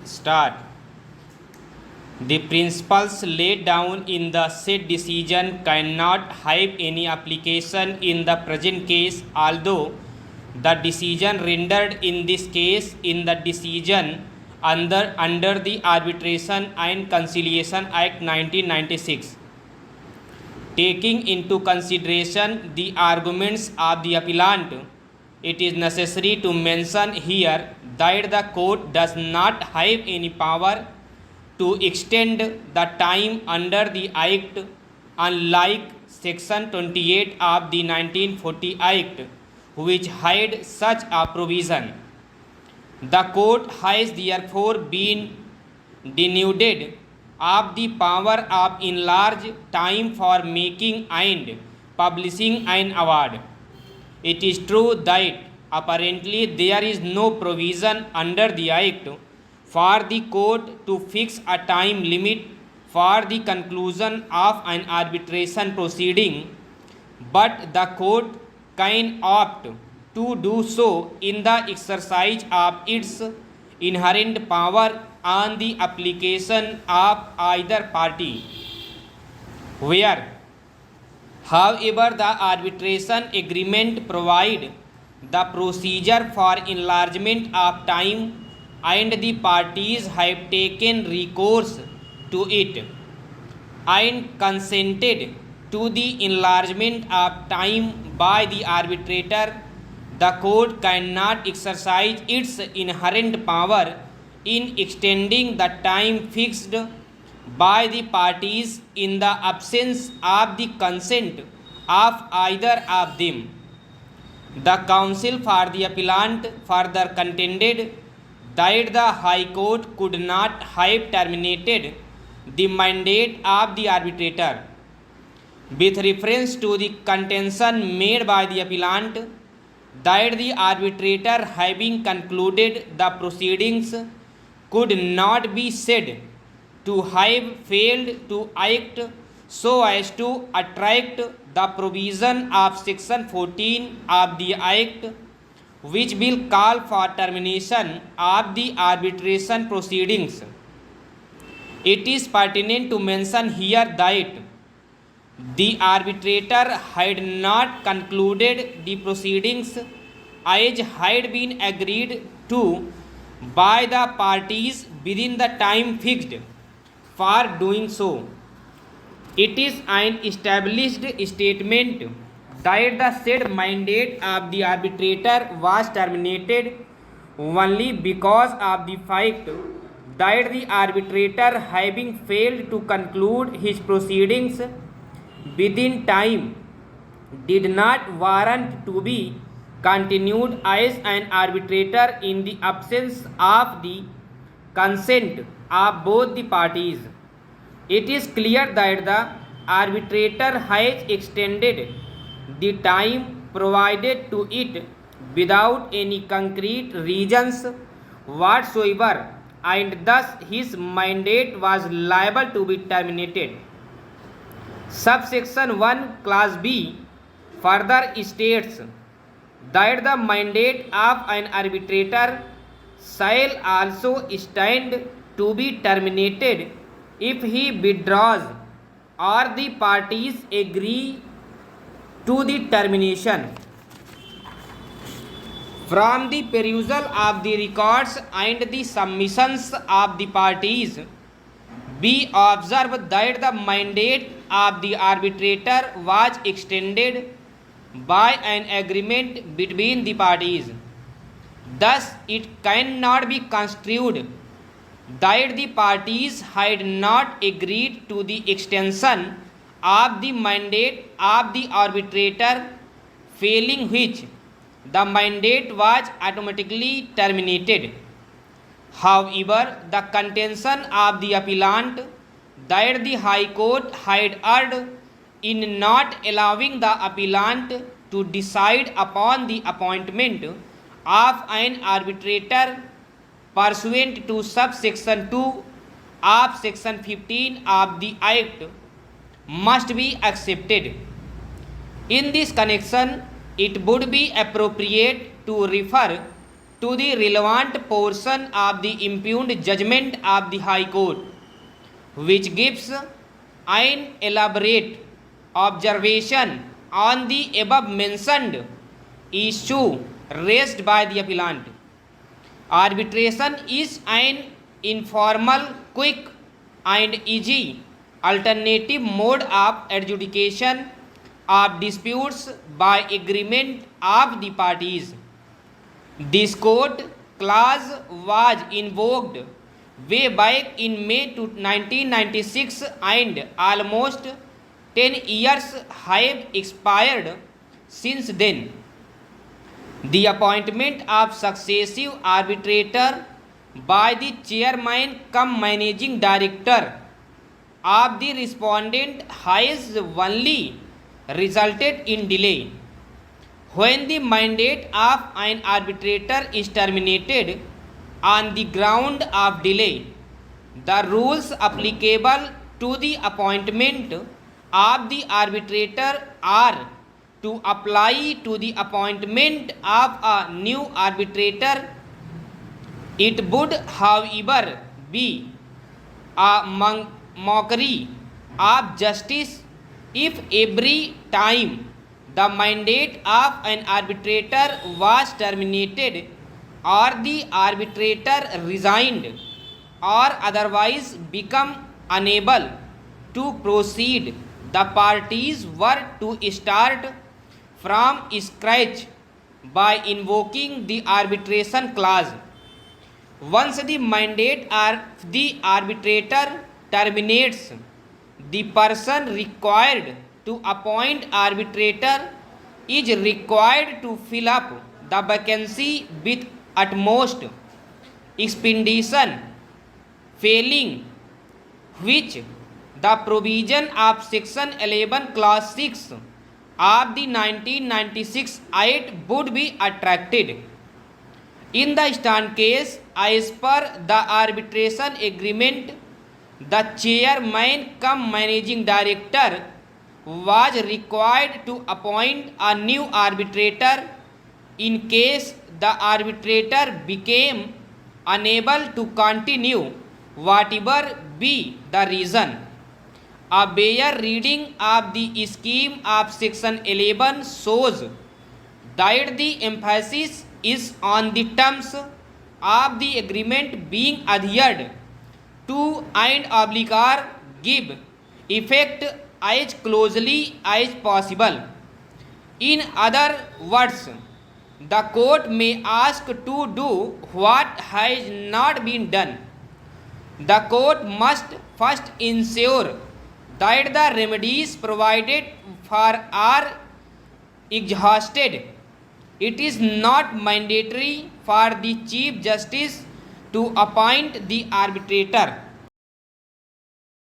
Start. The principles laid down in the said decision cannot have any application in the present case, although the decision rendered in this case in the decision under the Arbitration and Conciliation Act 1996. Taking into consideration the arguments of the appellant, it is necessary to mention here that the court does not have any power to extend the time under the Act, unlike Section 28 of the 1940 Act, which had such a provision. The court has therefore been denuded of the power of enlarged time for making and publishing an award. It is true that apparently there is no provision under the Act for the court to fix a time limit for the conclusion of an arbitration proceeding, but the court can opt to do so in the exercise of its inherent power on the application of either party. Where, however, the arbitration agreement provides the procedure for enlargement of time and the parties have taken recourse to it and consented to the enlargement of time by the arbitrator, the court cannot exercise its inherent power in extending the time fixed by the parties in the absence of the consent of either of them. The counsel for the appellant further contended that the High Court could not have terminated the mandate of the arbitrator. With reference to the contention made by the appellant that the arbitrator, having concluded the proceedings, could not be said to have failed to act so as to attract the provision of Section 14 of the Act, which will call for termination of the arbitration proceedings. It is pertinent to mention here that the arbitrator had not concluded the proceedings as had been agreed to by the parties within the time fixed for doing so. It is an established statement that the said mandate of the arbitrator was terminated only because of the fact that the arbitrator, having failed to conclude his proceedings within time, did not warrant to be continued as an arbitrator in the absence of the consent of both the parties. It is clear that the arbitrator has extended the time provided to it without any concrete reasons whatsoever, and thus his mandate was liable to be terminated. Subsection 1 Clause B further states that the mandate of an arbitrator shall also stand to be terminated if he withdraws or the parties agree to the termination. From the perusal of the records and the submissions of the parties, we observe that the mandate of the arbitrator was extended by an agreement between the parties. Thus, it cannot be construed that the parties had not agreed to the extension of the mandate of the arbitrator, failing which the mandate was automatically terminated. However, the contention of the appellant that the High Court had erred in not allowing the appellant to decide upon the appointment of an arbitrator pursuant to subsection 2 of Section 15 of the Act must be accepted. In this connection, it would be appropriate to refer to the relevant portion of the impugned judgment of the High Court, which gives an elaborate observation on the above mentioned issue raised by the appellant. Arbitration is an informal, quick, and easy alternative mode of adjudication of disputes by agreement of the parties. This court clause was invoked way back in May 1996 and almost 10 years have expired since then. The appointment of successive arbitrator by the chairman cum managing director of the respondent has only resulted in delay. When the mandate of an arbitrator is terminated on the ground of delay, the rules applicable to the appointment of the arbitrator are to apply to the appointment of a new arbitrator. It would, however, be a mockery of justice if every time the mandate of an arbitrator was terminated or the arbitrator resigned or otherwise become unable to proceed, the parties were to start from scratch by invoking the arbitration clause. Once the mandate of the arbitrator terminates, the person required to appoint arbitrator is required to fill up the vacancy with utmost expedition, failing which the provision of section 11 clause 6 of the 1996 Act would be attracted. In the stand case, as per the arbitration agreement, the chairman cum managing director was required to appoint a new arbitrator in case the arbitrator became unable to continue, whatever be the reason. A bare reading of the scheme of section 11 shows that the emphasis is on the terms of the agreement being adhered to and obligor give effect as closely as possible. In other words, the court may ask to do what has not been done. The court must first ensure that the remedies provided for are exhausted. It is not mandatory for the Chief Justice to appoint the arbitrator.